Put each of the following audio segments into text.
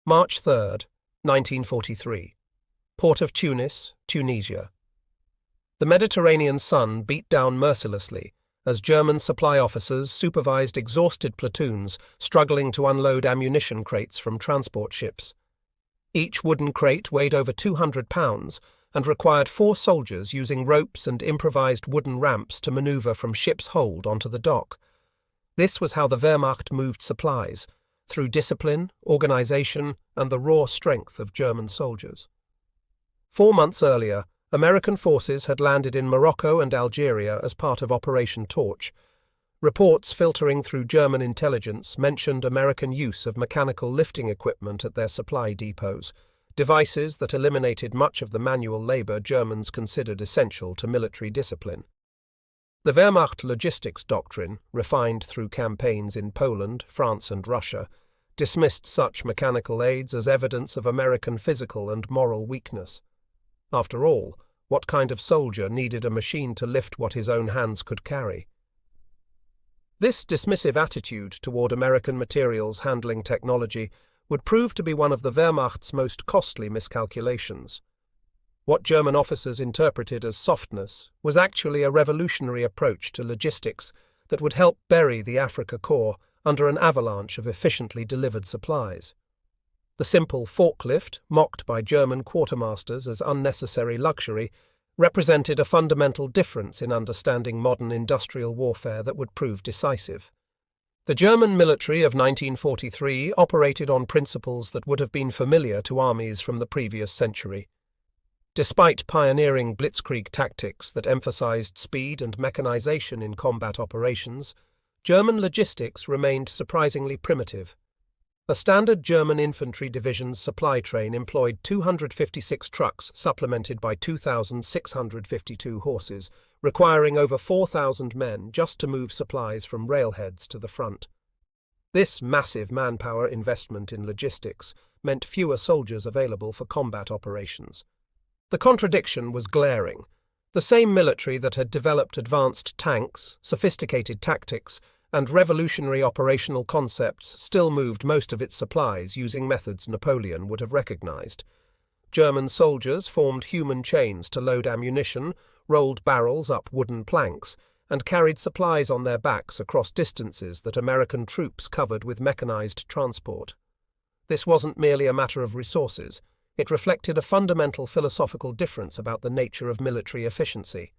March 3rd, 1943. Port of Tunis, Tunisia. The Mediterranean sun beat down mercilessly as German supply officers supervised exhausted platoons struggling to unload ammunition crates from transport ships. Each wooden crate weighed over 200 pounds and required 4 soldiers using ropes and improvised wooden ramps to maneuver from ship's hold onto the dock. This was how the Wehrmacht moved supplies, through discipline, organization, and the raw strength of German soldiers. 4 months earlier, American forces had landed in Morocco and Algeria as part of Operation Torch. Reports filtering through German intelligence mentioned American use of mechanical lifting equipment at their supply depots, devices that eliminated much of the manual labor Germans considered essential to military discipline. The Wehrmacht logistics doctrine, refined through campaigns in Poland, France and Russia, dismissed such mechanical aids as evidence of American physical and moral weakness. After all, what kind of soldier needed a machine to lift what his own hands could carry? This dismissive attitude toward American materials handling technology would prove to be one of the Wehrmacht's most costly miscalculations. What German officers interpreted as softness was actually a revolutionary approach to logistics that would help bury the Afrika Korps under an avalanche of efficiently delivered supplies. The simple forklift, mocked by German quartermasters as unnecessary luxury, represented a fundamental difference in understanding modern industrial warfare that would prove decisive. The German military of 1943 operated on principles that would have been familiar to armies from the previous century. Despite pioneering blitzkrieg tactics that emphasized speed and mechanization in combat operations, German logistics remained surprisingly primitive. A standard German infantry division's supply train employed 256 trucks supplemented by 2,652 horses, requiring over 4,000 men just to move supplies from railheads to the front. This massive manpower investment in logistics meant fewer soldiers available for combat operations. The contradiction was glaring. The same military that had developed advanced tanks, sophisticated tactics, and revolutionary operational concepts still moved most of its supplies using methods Napoleon would have recognized. German soldiers formed human chains to load ammunition, rolled barrels up wooden planks, and carried supplies on their backs across distances that American troops covered with mechanized transport. This wasn't merely a matter of resources. It reflected a fundamental philosophical difference about the nature of military efficiency.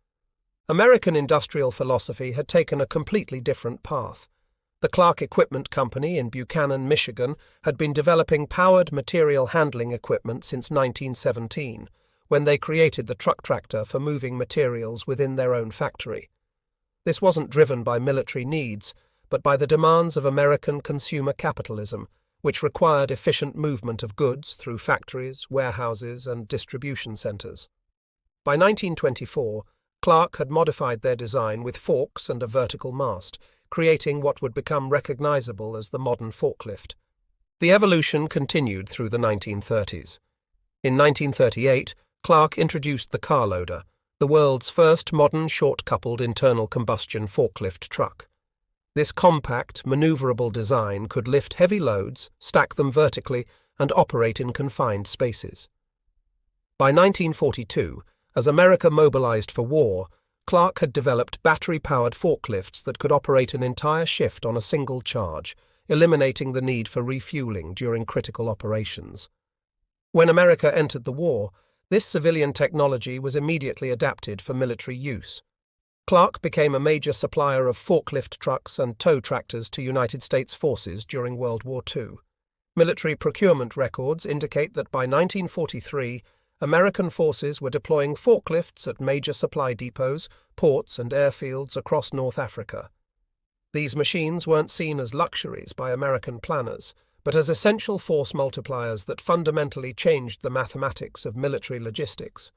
American industrial philosophy had taken a completely different path. The Clark Equipment Company in Buchanan, Michigan, had been developing powered material handling equipment since 1917, when they created the truck tractor for moving materials within their own factory. This wasn't driven by military needs, but by the demands of American consumer capitalism, which required efficient movement of goods through factories, warehouses, and distribution centers. By 1924, Clark had modified their design with forks and a vertical mast, creating what would become recognizable as the modern forklift. The evolution continued through the 1930s. In 1938, Clark introduced the car loader, the world's first modern short-coupled internal combustion forklift truck. This compact, maneuverable design could lift heavy loads, stack them vertically, and operate in confined spaces. By 1942, as America mobilized for war, Clark had developed battery-powered forklifts that could operate an entire shift on a single charge, eliminating the need for refueling during critical operations. When America entered the war, this civilian technology was immediately adapted for military use. Clark became a major supplier of forklift trucks and tow tractors to United States forces during World War II. Military procurement records indicate that by 1943, American forces were deploying forklifts at major supply depots, ports, and airfields across North Africa. These machines weren't seen as luxuries by American planners, but as essential force multipliers that fundamentally changed the mathematics of military logistics.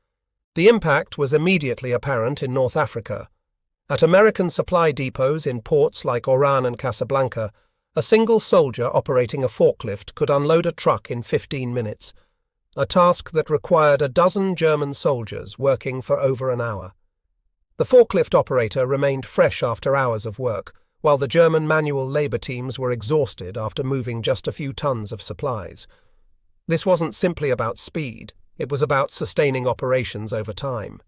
The impact was immediately apparent in North Africa. At American supply depots in ports like Oran and Casablanca, a single soldier operating a forklift could unload a truck in 15 minutes, a task that required a dozen German soldiers working for over an hour. The forklift operator remained fresh after hours of work, while the German manual labor teams were exhausted after moving just a few tons of supplies. This wasn't simply about speed, it was about sustaining operations over time.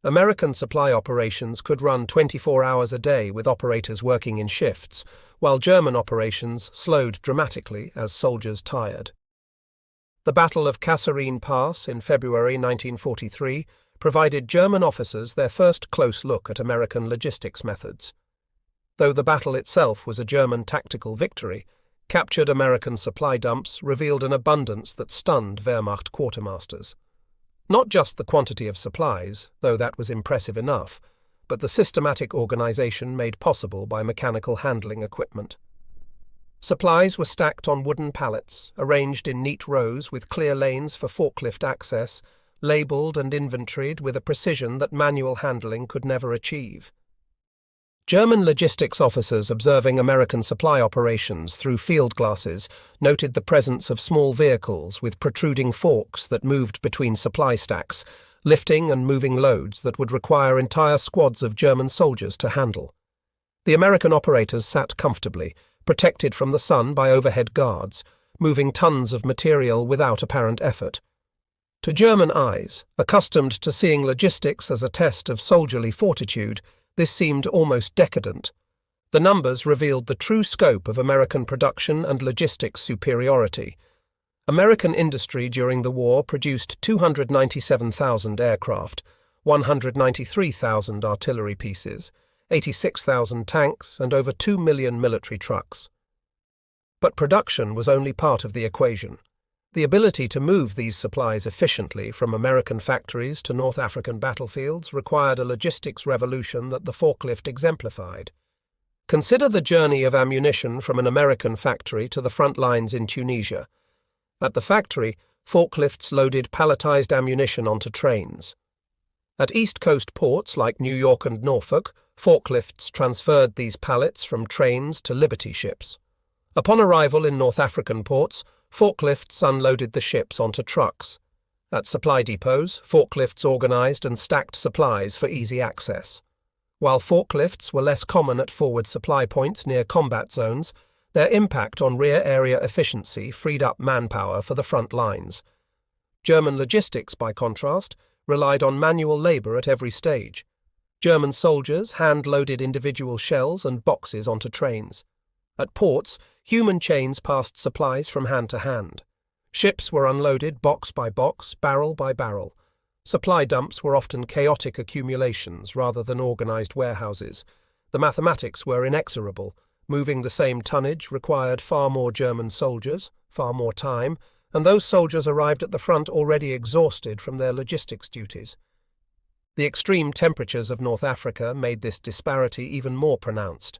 American supply operations could run 24 hours a day with operators working in shifts, while German operations slowed dramatically as soldiers tired. The Battle of Kasserine Pass in February 1943 provided German officers their first close look at American logistics methods. Though the battle itself was a German tactical victory, captured American supply dumps revealed an abundance that stunned Wehrmacht quartermasters. Not just the quantity of supplies, though that was impressive enough, but the systematic organization made possible by mechanical handling equipment. Supplies were stacked on wooden pallets, arranged in neat rows with clear lanes for forklift access, labeled and inventoried with a precision that manual handling could never achieve. German logistics officers observing American supply operations through field glasses noted the presence of small vehicles with protruding forks that moved between supply stacks, lifting and moving loads that would require entire squads of German soldiers to handle. The American operators sat comfortably, protected from the sun by overhead guards, moving tons of material without apparent effort. To German eyes, accustomed to seeing logistics as a test of soldierly fortitude, this seemed almost decadent. The numbers revealed the true scope of American production and logistics superiority. American industry during the war produced 297,000 aircraft, 193,000 artillery pieces, 86,000 tanks, and over 2 million military trucks. But production was only part of the equation. The ability to move these supplies efficiently from American factories to North African battlefields required a logistics revolution that the forklift exemplified. Consider the journey of ammunition from an American factory to the front lines in Tunisia. At the factory, forklifts loaded palletized ammunition onto trains. At East Coast ports like New York and Norfolk, forklifts transferred these pallets from trains to Liberty ships. Upon arrival in North African ports, forklifts unloaded the ships onto trucks. At supply depots, forklifts organized and stacked supplies for easy access. While forklifts were less common at forward supply points near combat zones, their impact on rear area efficiency freed up manpower for the front lines. German logistics, by contrast, relied on manual labor at every stage. German soldiers hand-loaded individual shells and boxes onto trains. At ports, human chains passed supplies from hand to hand. Ships were unloaded box by box, barrel by barrel. Supply dumps were often chaotic accumulations rather than organized warehouses. The mathematics were inexorable. Moving the same tonnage required far more German soldiers, far more time, and those soldiers arrived at the front already exhausted from their logistics duties. The extreme temperatures of North Africa made this disparity even more pronounced.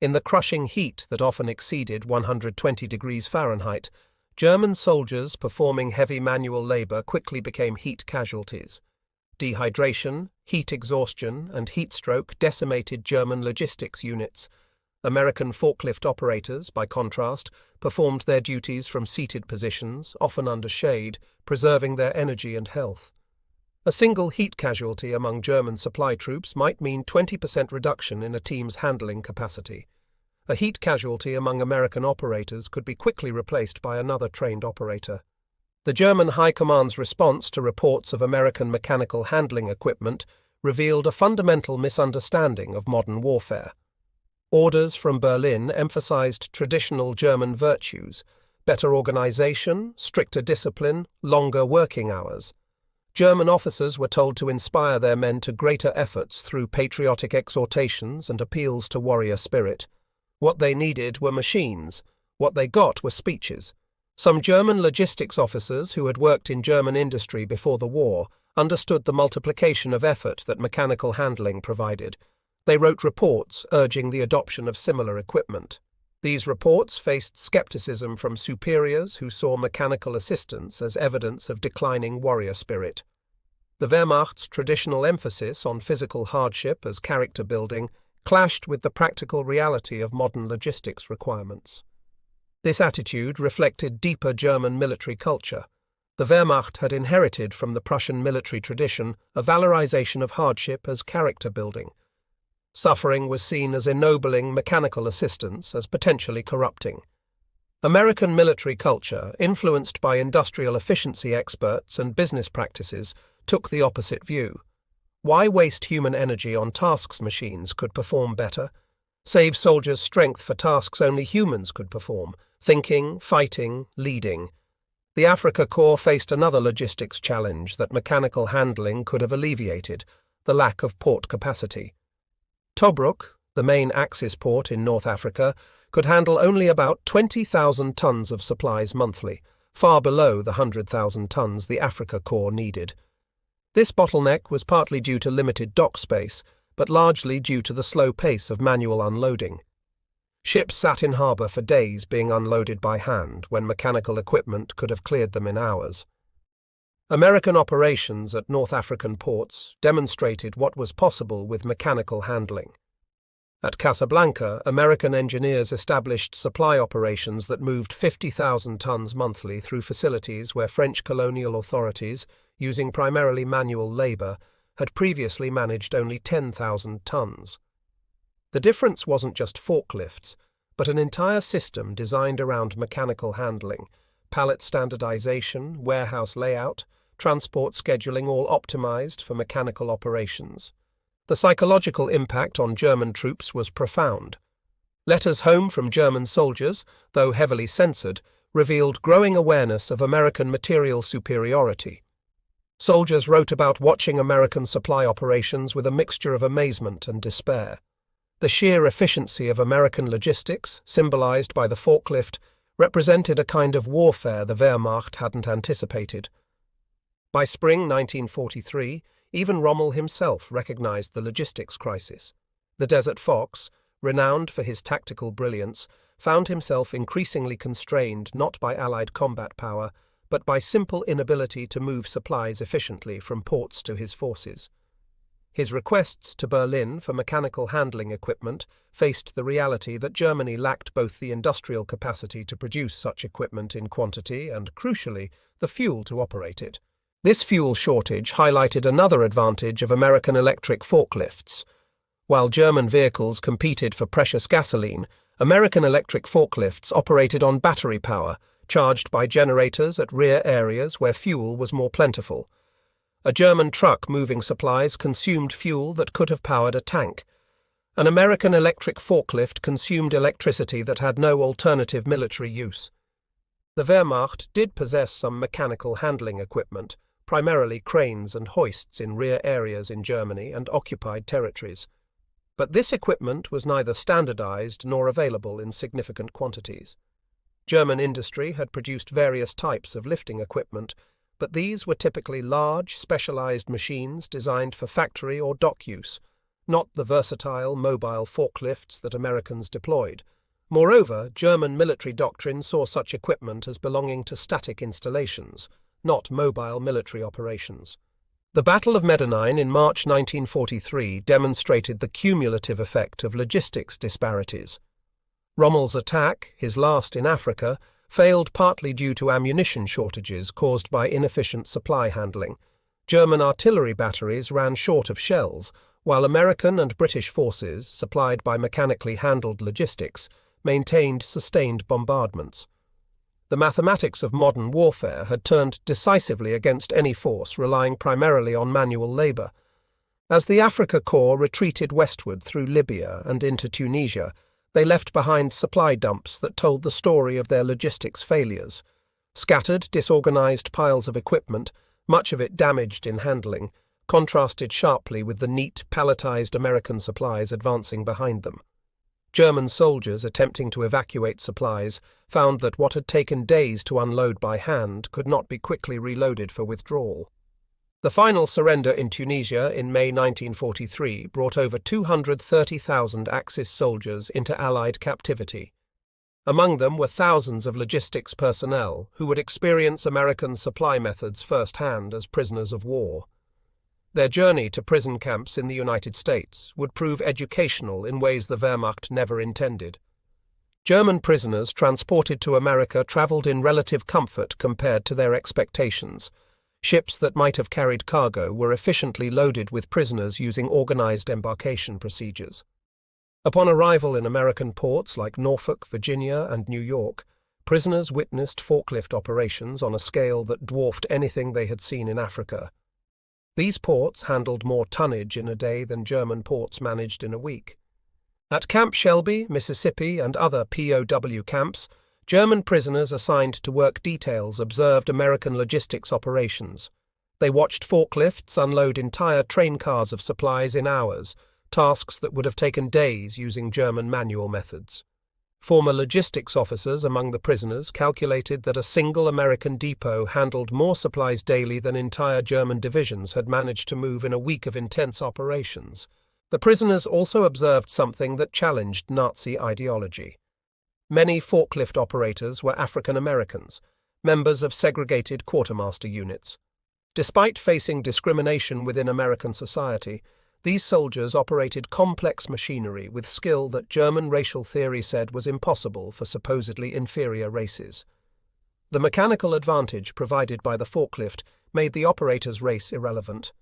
In the crushing heat that often exceeded 120 degrees Fahrenheit, German soldiers performing heavy manual labor quickly became heat casualties. Dehydration, heat exhaustion, and heat stroke decimated German logistics units. American forklift operators, by contrast, performed their duties from seated positions, often under shade, preserving their energy and health. A single heat casualty among German supply troops might mean 20% reduction in a team's handling capacity. A heat casualty among American operators could be quickly replaced by another trained operator. The German High Command's response to reports of American mechanical handling equipment revealed a fundamental misunderstanding of modern warfare. Orders from Berlin emphasized traditional German virtues: better organization, stricter discipline, longer working hours. German officers were told to inspire their men to greater efforts through patriotic exhortations and appeals to warrior spirit. What they needed were machines. What they got were speeches. Some German logistics officers who had worked in German industry before the war understood the multiplication of effort that mechanical handling provided. They wrote reports urging the adoption of similar equipment. These reports faced skepticism from superiors who saw mechanical assistance as evidence of declining warrior spirit. The Wehrmacht's traditional emphasis on physical hardship as character building clashed with the practical reality of modern logistics requirements. This attitude reflected deeper German military culture. The Wehrmacht had inherited from the Prussian military tradition a valorization of hardship as character building. Suffering was seen as ennobling, mechanical assistance as potentially corrupting. American military culture, influenced by industrial efficiency experts and business practices, took the opposite view. Why waste human energy on tasks machines could perform better? Save soldiers' strength for tasks only humans could perform: thinking, fighting, leading. The Afrika Korps faced another logistics challenge that mechanical handling could have alleviated: the lack of port capacity. Tobruk, the main Axis port in North Africa, could handle only about 20,000 tons of supplies monthly, far below the 100,000 tons the Afrika Korps needed. This bottleneck was partly due to limited dock space, but largely due to the slow pace of manual unloading. Ships sat in harbour for days being unloaded by hand when mechanical equipment could have cleared them in hours. American operations at North African ports demonstrated what was possible with mechanical handling. At Casablanca, American engineers established supply operations that moved 50,000 tons monthly through facilities where French colonial authorities, using primarily manual labour, had previously managed only 10,000 tons. The difference wasn't just forklifts, but an entire system designed around mechanical handling: pallet standardization, warehouse layout, transport scheduling, all optimized for mechanical operations. The psychological impact on German troops was profound. Letters home from German soldiers, though heavily censored, revealed growing awareness of American material superiority. Soldiers wrote about watching American supply operations with a mixture of amazement and despair. The sheer efficiency of American logistics, symbolized by the forklift, represented a kind of warfare the Wehrmacht hadn't anticipated. By spring 1943, even Rommel himself recognized the logistics crisis. The Desert Fox, renowned for his tactical brilliance, found himself increasingly constrained not by Allied combat power, but by simple inability to move supplies efficiently from ports to his forces. His requests to Berlin for mechanical handling equipment faced the reality that Germany lacked both the industrial capacity to produce such equipment in quantity and, crucially, the fuel to operate it. This fuel shortage highlighted another advantage of American electric forklifts. While German vehicles competed for precious gasoline, American electric forklifts operated on battery power, charged by generators at rear areas where fuel was more plentiful. A German truck moving supplies consumed fuel that could have powered a tank. An American electric forklift consumed electricity that had no alternative military use. The Wehrmacht did possess some mechanical handling equipment, primarily cranes and hoists in rear areas in Germany and occupied territories. But this equipment was neither standardized nor available in significant quantities. German industry had produced various types of lifting equipment, but these were typically large, specialized machines designed for factory or dock use, not the versatile, mobile forklifts that Americans deployed. Moreover, German military doctrine saw such equipment as belonging to static installations, not mobile military operations. The Battle of Medellin in March 1943 demonstrated the cumulative effect of logistics disparities. Rommel's attack, his last in Africa, failed partly due to ammunition shortages caused by inefficient supply handling. German artillery batteries ran short of shells, while American and British forces, supplied by mechanically handled logistics, maintained sustained bombardments. The mathematics of modern warfare had turned decisively against any force relying primarily on manual labour. As the Afrika Korps retreated westward through Libya and into Tunisia, they left behind supply dumps that told the story of their logistics failures. Scattered, disorganized piles of equipment, much of it damaged in handling, contrasted sharply with the neat, palletized American supplies advancing behind them. German soldiers attempting to evacuate supplies found that what had taken days to unload by hand could not be quickly reloaded for withdrawal. The final surrender in Tunisia in May 1943 brought over 230,000 Axis soldiers into Allied captivity. Among them were thousands of logistics personnel who would experience American supply methods firsthand as prisoners of war. Their journey to prison camps in the United States would prove educational in ways the Wehrmacht never intended. German prisoners transported to America traveled in relative comfort compared to their expectations. Ships that might have carried cargo were efficiently loaded with prisoners using organized embarkation procedures. Upon arrival in American ports like Norfolk, Virginia, and New York, prisoners witnessed forklift operations on a scale that dwarfed anything they had seen in Africa. These ports handled more tonnage in a day than German ports managed in a week. At Camp Shelby, Mississippi, and other POW camps, German prisoners assigned to work details observed American logistics operations. They watched forklifts unload entire train cars of supplies in hours, tasks that would have taken days using German manual methods. Former logistics officers among the prisoners calculated that a single American depot handled more supplies daily than entire German divisions had managed to move in a week of intense operations. The prisoners also observed something that challenged Nazi ideology. Many forklift operators were African Americans, members of segregated quartermaster units. Despite facing discrimination within American society, these soldiers operated complex machinery with skill that German racial theory said was impossible for supposedly inferior races. The mechanical advantage provided by the forklift made the operator's race irrelevant.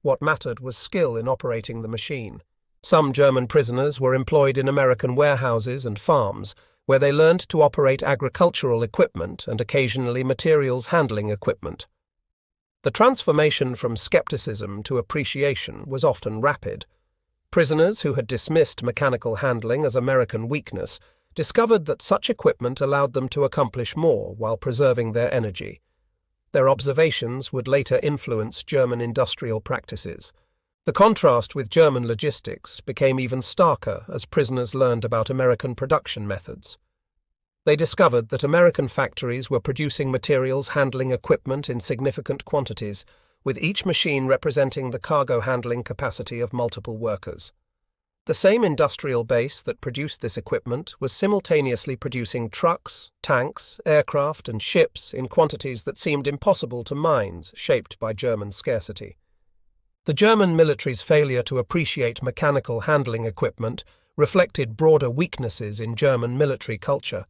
What mattered was skill in operating the machine. Some German prisoners were employed in American warehouses and farms, where they learned to operate agricultural equipment and occasionally materials handling equipment. The transformation from skepticism to appreciation was often rapid. Prisoners who had dismissed mechanical handling as American weakness discovered that such equipment allowed them to accomplish more while preserving their energy. Their observations would later influence German industrial practices. The contrast with German logistics became even starker as prisoners learned about American production methods. They discovered that American factories were producing materials handling equipment in significant quantities, with each machine representing the cargo handling capacity of multiple workers. The same industrial base that produced this equipment was simultaneously producing trucks, tanks, aircraft, and ships in quantities that seemed impossible to minds shaped by German scarcity. The German military's failure to appreciate mechanical handling equipment reflected broader weaknesses in German military culture.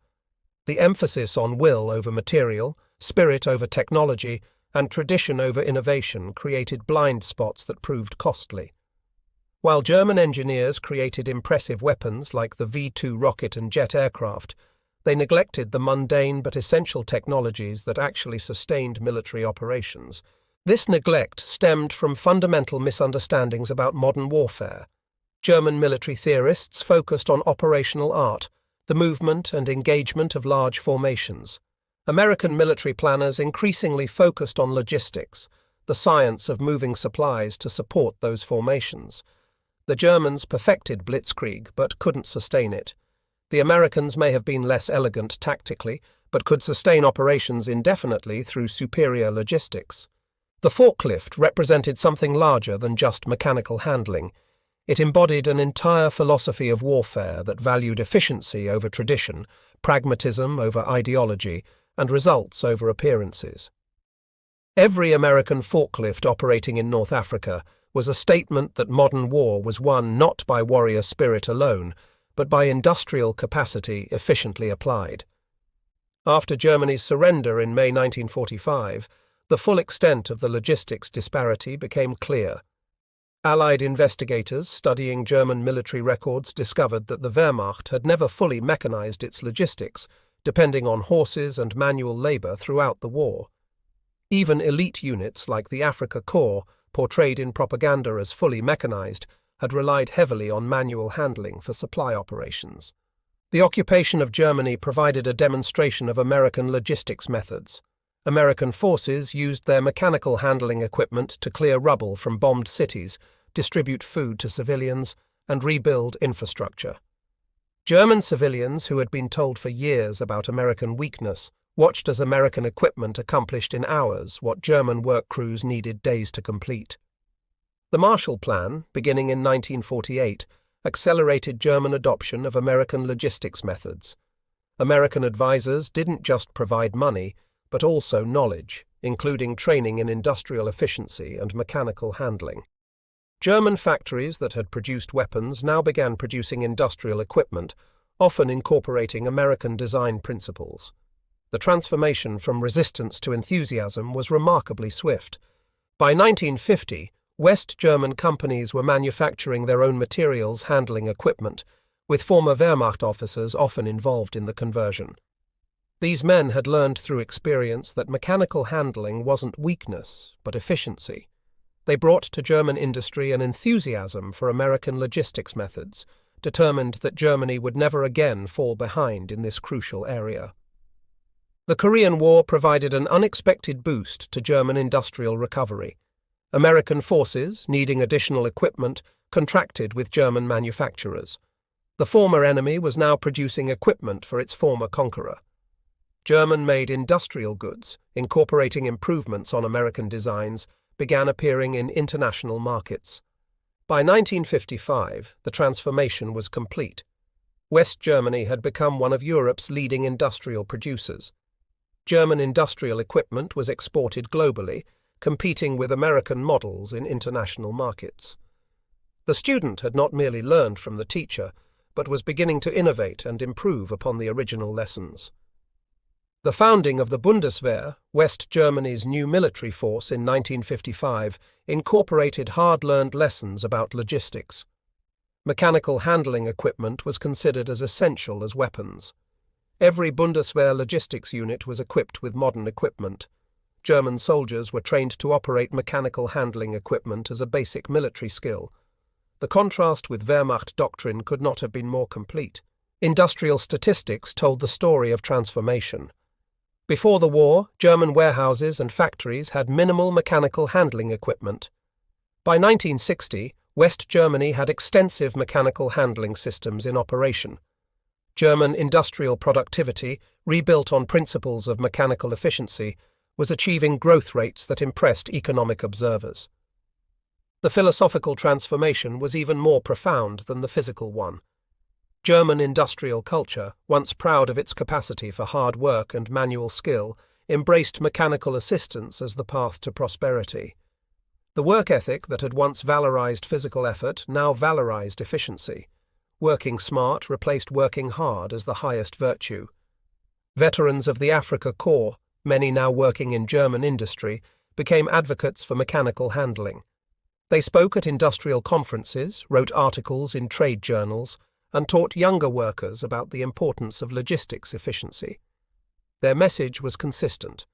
The emphasis on will over material, spirit over technology, and tradition over innovation created blind spots that proved costly. While German engineers created impressive weapons like the V-2 rocket and jet aircraft, they neglected the mundane but essential technologies that actually sustained military operations. This neglect stemmed from fundamental misunderstandings about modern warfare. German military theorists focused on operational art, the movement and engagement of large formations. American military planners increasingly focused on logistics, the science of moving supplies to support those formations. The Germans perfected blitzkrieg but couldn't sustain it. The Americans may have been less elegant tactically, but could sustain operations indefinitely through superior logistics. The forklift represented something larger than just mechanical handling. It embodied an entire philosophy of warfare that valued efficiency over tradition, pragmatism over ideology, and results over appearances. Every American forklift operating in North Africa was a statement that modern war was won not by warrior spirit alone, but by industrial capacity efficiently applied. After Germany's surrender in May 1945, the full extent of the logistics disparity became clear. Allied investigators studying German military records discovered that the Wehrmacht had never fully mechanized its logistics, depending on horses and manual labor throughout the war. Even elite units like the Afrika Korps, portrayed in propaganda as fully mechanized, had relied heavily on manual handling for supply operations. The occupation of Germany provided a demonstration of American logistics methods. American forces used their mechanical handling equipment to clear rubble from bombed cities, distribute food to civilians, and rebuild infrastructure. German civilians who had been told for years about American weakness watched as American equipment accomplished in hours what German work crews needed days to complete. The Marshall Plan, beginning in 1948, accelerated German adoption of American logistics methods. American advisors didn't just provide money, but also knowledge, including training in industrial efficiency and mechanical handling. German factories that had produced weapons now began producing industrial equipment, often incorporating American design principles. The transformation from resistance to enthusiasm was remarkably swift. By 1950, West German companies were manufacturing their own materials handling equipment, with former Wehrmacht officers often involved in the conversion. These men had learned through experience that mechanical handling wasn't weakness, but efficiency. They brought to German industry an enthusiasm for American logistics methods, determined that Germany would never again fall behind in this crucial area. The Korean War provided an unexpected boost to German industrial recovery. American forces, needing additional equipment, contracted with German manufacturers. The former enemy was now producing equipment for its former conqueror. German-made industrial goods, incorporating improvements on American designs, began appearing in international markets. By 1955, the transformation was complete. West Germany had become one of Europe's leading industrial producers. German industrial equipment was exported globally, competing with American models in international markets. The student had not merely learned from the teacher, but was beginning to innovate and improve upon the original lessons. The founding of the Bundeswehr, West Germany's new military force in 1955, incorporated hard-learned lessons about logistics. Mechanical handling equipment was considered as essential as weapons. Every Bundeswehr logistics unit was equipped with modern equipment. German soldiers were trained to operate mechanical handling equipment as a basic military skill. The contrast with Wehrmacht doctrine could not have been more complete. Industrial statistics told the story of transformation. Before the war, German warehouses and factories had minimal mechanical handling equipment. By 1960, West Germany had extensive mechanical handling systems in operation. German industrial productivity, rebuilt on principles of mechanical efficiency, was achieving growth rates that impressed economic observers. The philosophical transformation was even more profound than the physical one. German industrial culture, once proud of its capacity for hard work and manual skill, embraced mechanical assistance as the path to prosperity. The work ethic that had once valorized physical effort now valorized efficiency. Working smart replaced working hard as the highest virtue. Veterans of the Afrika Korps, many now working in German industry, became advocates for mechanical handling. They spoke at industrial conferences, wrote articles in trade journals, and taught younger workers about the importance of logistics efficiency. Their message was consistent.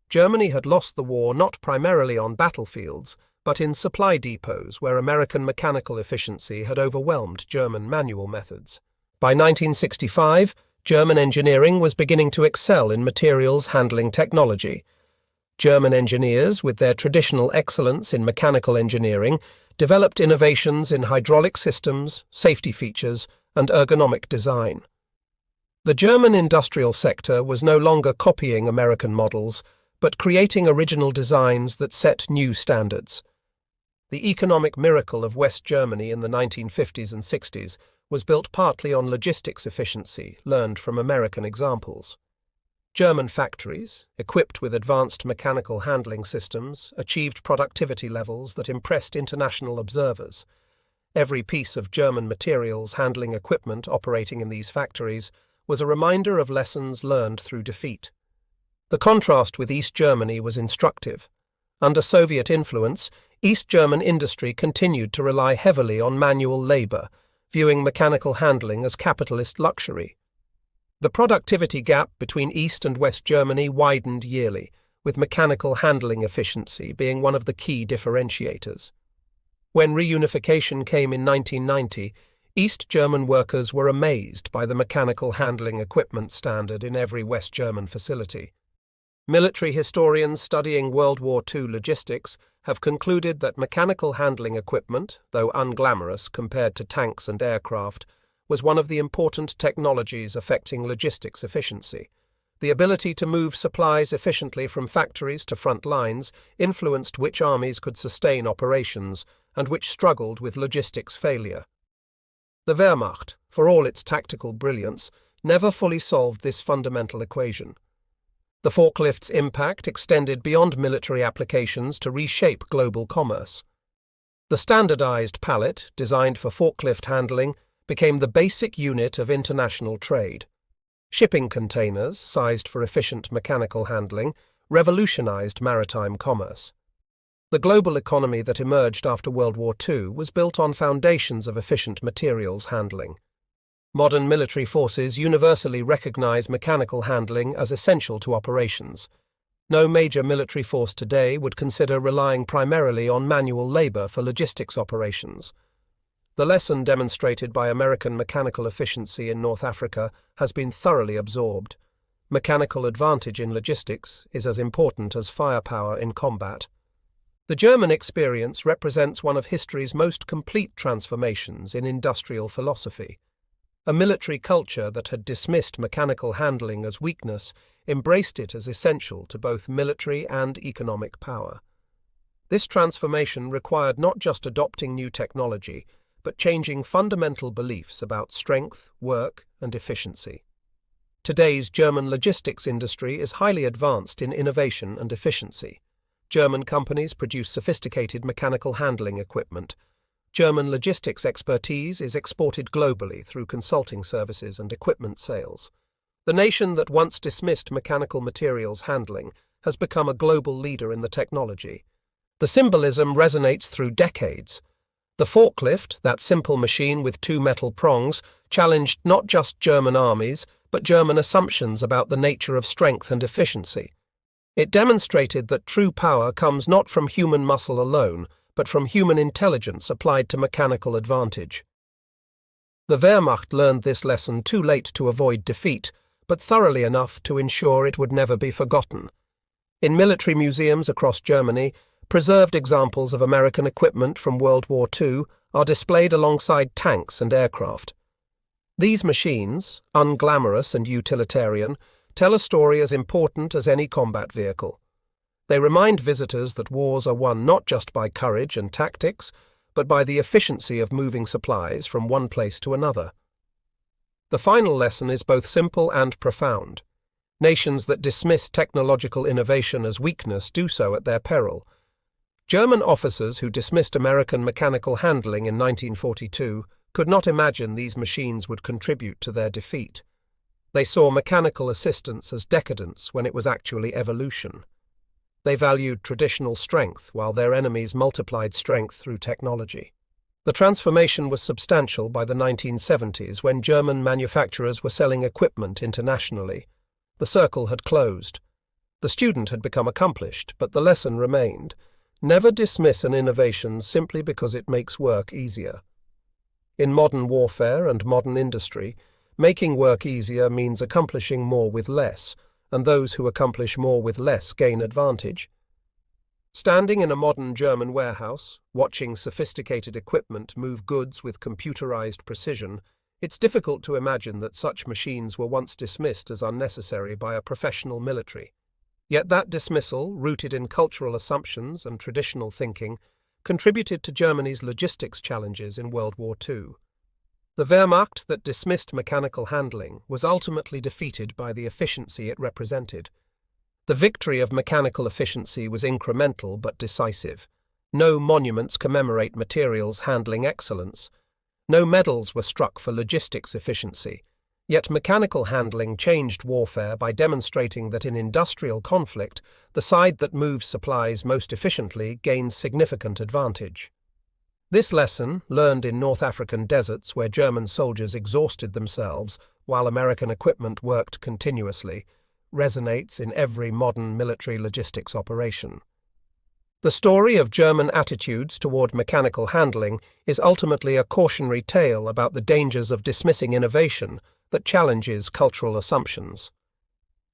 Germany had lost the war not primarily on battlefields, but in supply depots where American mechanical efficiency had overwhelmed German manual methods. By 1965, German engineering was beginning to excel in materials handling technology. German engineers, with their traditional excellence in mechanical engineering, developed innovations in hydraulic systems, safety features, and ergonomic design. The German industrial sector was no longer copying American models, but creating original designs that set new standards. The economic miracle of West Germany in the 1950s and 60s was built partly on logistics efficiency learned from American examples. German factories, equipped with advanced mechanical handling systems, achieved productivity levels that impressed international observers. Every piece of German materials handling equipment operating in these factories was a reminder of lessons learned through defeat. The contrast with East Germany was instructive. Under Soviet influence, East German industry continued to rely heavily on manual labor, viewing mechanical handling as capitalist luxury. The productivity gap between East and West Germany widened yearly, with mechanical handling efficiency being one of the key differentiators. When reunification came in 1990, East German workers were amazed by the mechanical handling equipment standard in every West German facility. Military historians studying World War II logistics have concluded that mechanical handling equipment, though unglamorous compared to tanks and aircraft, was one of the important technologies affecting logistics efficiency. The ability to move supplies efficiently from factories to front lines influenced which armies could sustain operations and which struggled with logistics failure. The Wehrmacht, for all its tactical brilliance, never fully solved this fundamental equation. The forklift's impact extended beyond military applications to reshape global commerce. The standardized pallet, designed for forklift handling, became the basic unit of international trade. Shipping containers, sized for efficient mechanical handling, revolutionized maritime commerce. The global economy that emerged after World War II was built on foundations of efficient materials handling. Modern military forces universally recognize mechanical handling as essential to operations. No major military force today would consider relying primarily on manual labor for logistics operations. The lesson demonstrated by American mechanical efficiency in North Africa has been thoroughly absorbed. Mechanical advantage in logistics is as important as firepower in combat. The German experience represents one of history's most complete transformations in industrial philosophy. A military culture that had dismissed mechanical handling as weakness embraced it as essential to both military and economic power. This transformation required not just adopting new technology, but changing fundamental beliefs about strength, work, and efficiency. Today's German logistics industry is highly advanced in innovation and efficiency. German companies produce sophisticated mechanical handling equipment. German logistics expertise is exported globally through consulting services and equipment sales. The nation that once dismissed mechanical materials handling has become a global leader in the technology. The symbolism resonates through decades. The forklift, that simple machine with two metal prongs, challenged not just German armies, but German assumptions about the nature of strength and efficiency. It demonstrated that true power comes not from human muscle alone, but from human intelligence applied to mechanical advantage. The Wehrmacht learned this lesson too late to avoid defeat, but thoroughly enough to ensure it would never be forgotten. In military museums across Germany, preserved examples of American equipment from World War II are displayed alongside tanks and aircraft. These machines, unglamorous and utilitarian, tell a story as important as any combat vehicle. They remind visitors that wars are won not just by courage and tactics, but by the efficiency of moving supplies from one place to another. The final lesson is both simple and profound. Nations that dismiss technological innovation as weakness do so at their peril. German officers who dismissed American mechanical handling in 1942 could not imagine these machines would contribute to their defeat. They saw mechanical assistance as decadence when it was actually evolution. They valued traditional strength while their enemies multiplied strength through technology. The transformation was substantial by the 1970s when German manufacturers were selling equipment internationally. The circle had closed. The student had become accomplished, but the lesson remained. Never dismiss an innovation simply because it makes work easier. In modern warfare and modern industry, making work easier means accomplishing more with less, and those who accomplish more with less gain advantage. Standing in a modern German warehouse, watching sophisticated equipment move goods with computerized precision, it's difficult to imagine that such machines were once dismissed as unnecessary by a professional military. Yet that dismissal, rooted in cultural assumptions and traditional thinking, contributed to Germany's logistics challenges in World War II. The Wehrmacht that dismissed mechanical handling was ultimately defeated by the efficiency it represented. The victory of mechanical efficiency was incremental but decisive. No monuments commemorate materials handling excellence. No medals were struck for logistics efficiency. Yet mechanical handling changed warfare by demonstrating that in industrial conflict, the side that moves supplies most efficiently gains significant advantage. This lesson, learned in North African deserts where German soldiers exhausted themselves while American equipment worked continuously, resonates in every modern military logistics operation. The story of German attitudes toward mechanical handling is ultimately a cautionary tale about the dangers of dismissing innovation that challenges cultural assumptions.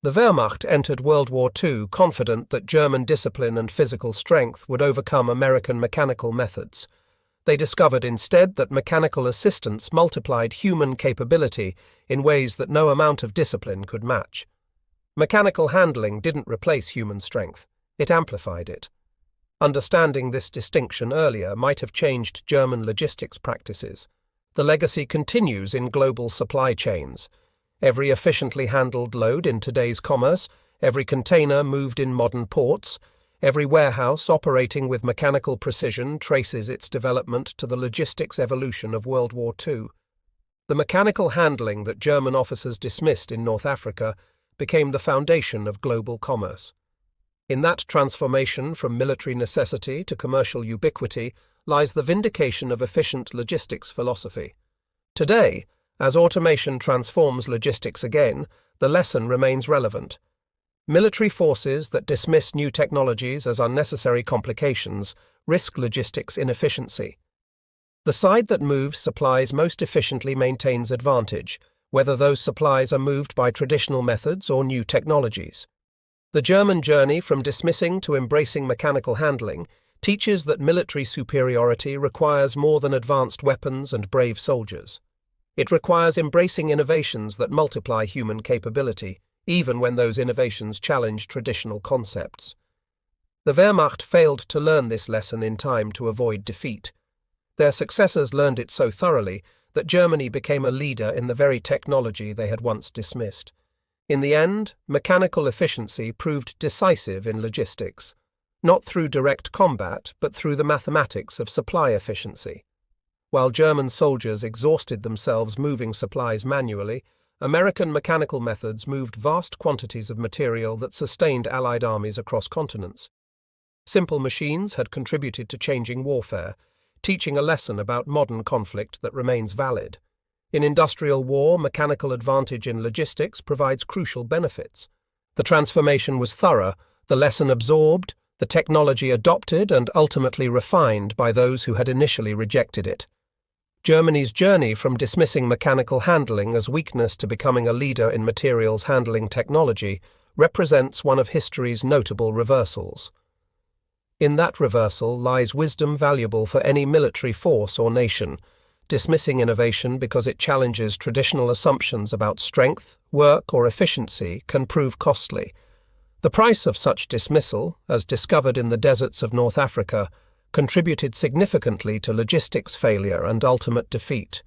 The Wehrmacht entered World War II confident that German discipline and physical strength would overcome American mechanical methods. They discovered instead that mechanical assistance multiplied human capability in ways that no amount of discipline could match. Mechanical handling didn't replace human strength, it amplified it. Understanding this distinction earlier might have changed German logistics practices. The legacy continues in global supply chains. Every efficiently handled load in today's commerce, every container moved in modern ports, every warehouse operating with mechanical precision traces its development to the logistics evolution of World War II. The mechanical handling that German officers dismissed in North Africa became the foundation of global commerce. In that transformation from military necessity to commercial ubiquity lies the vindication of efficient logistics philosophy. Today, As automation transforms logistics again, the lesson remains relevant. Military forces that dismiss new technologies as unnecessary complications risk logistics inefficiency. The side that moves supplies most efficiently maintains advantage, whether those supplies are moved by traditional methods or new technologies. The German journey from dismissing to embracing mechanical handling teaches that military superiority requires more than advanced weapons and brave soldiers. It requires embracing innovations that multiply human capability, even when those innovations challenge traditional concepts. The Wehrmacht failed to learn this lesson in time to avoid defeat. Their successors learned it so thoroughly that Germany became a leader in the very technology they had once dismissed. In the end, mechanical efficiency proved decisive in logistics, not through direct combat, but through the mathematics of supply efficiency. While German soldiers exhausted themselves moving supplies manually, American mechanical methods moved vast quantities of material that sustained Allied armies across continents. Simple machines had contributed to changing warfare, teaching a lesson about modern conflict that remains valid. In industrial war, mechanical advantage in logistics provides crucial benefits. The transformation was thorough, the lesson absorbed, the technology adopted and ultimately refined by those who had initially rejected it. Germany's journey from dismissing mechanical handling as weakness to becoming a leader in materials handling technology represents one of history's notable reversals. In that reversal lies wisdom valuable for any military force or nation. Dismissing innovation because it challenges traditional assumptions about strength, work, or efficiency can prove costly. The price of such dismissal, as discovered in the deserts of North Africa, contributed significantly to logistics failure and ultimate defeat.